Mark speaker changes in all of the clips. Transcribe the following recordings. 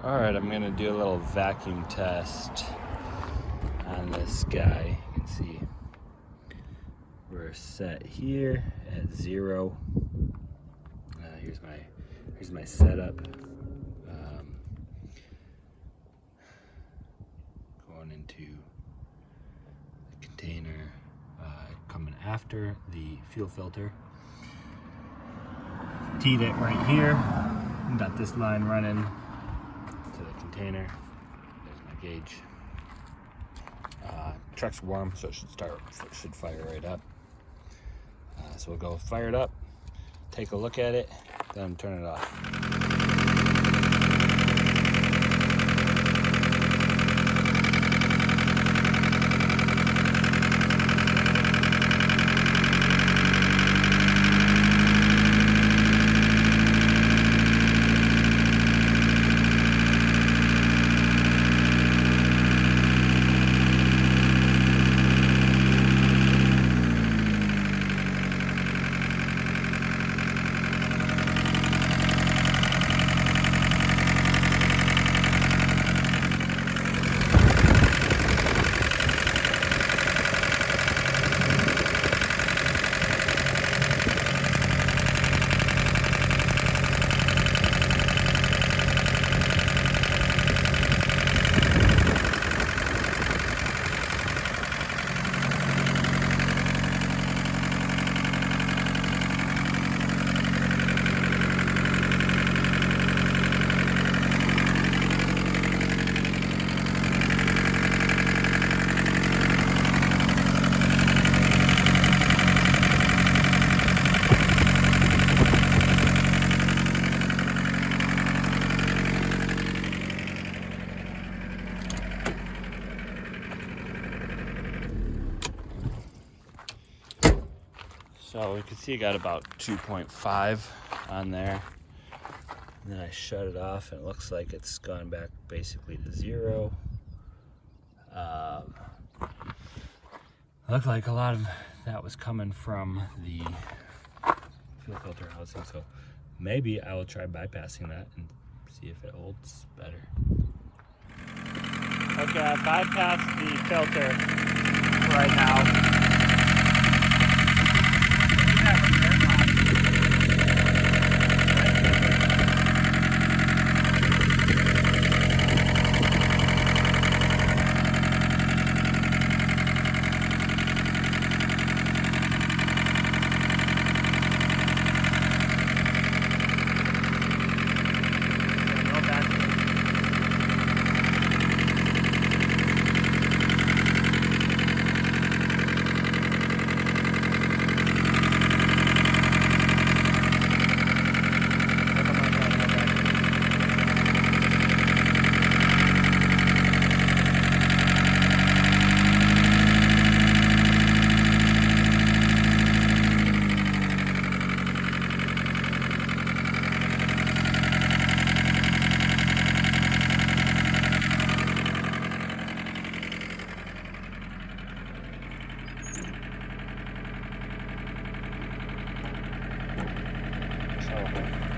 Speaker 1: Alright, I'm going to do a little vacuum test on this guy. You can see we're set here at 0. Here's my setup. Going into the container, coming after the fuel filter. Teed it right here. Got this line running to the container. There's my gauge. Truck's warm, so it should fire right up. So we'll go fire it up, take a look at it, then turn it off. So you can see I got about 2.5 on there. And then I shut it off and it looks like it's gone back basically to 0. Looked like a lot of that was coming from the fuel filter housing, so maybe I will try bypassing that and see if it holds better. Okay, I bypassed the filter right now.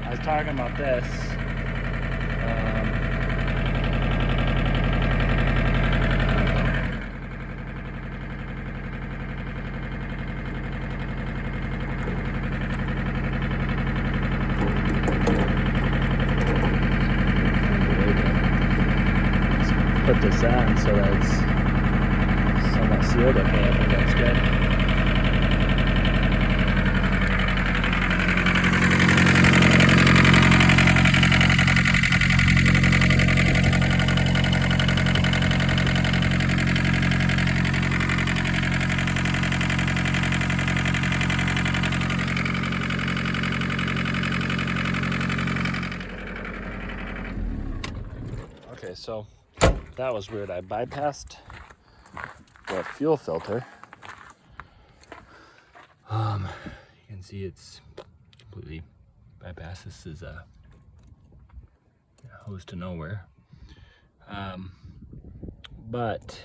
Speaker 1: I was talking about this. Let's put this on so that it's somewhat sealed. Okay, I think that's good. Okay, so that was weird. I bypassed the fuel filter. You can see it's completely bypassed. This is a hose to nowhere. But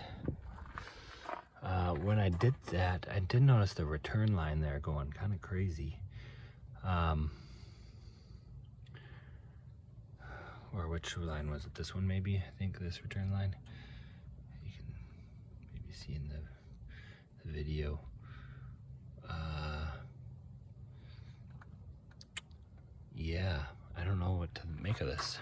Speaker 1: when I did that, I did notice the return line there going kind of crazy. or which line was it? This one maybe, I think this return line. You can maybe see in the video. Yeah, I don't know what to make of this.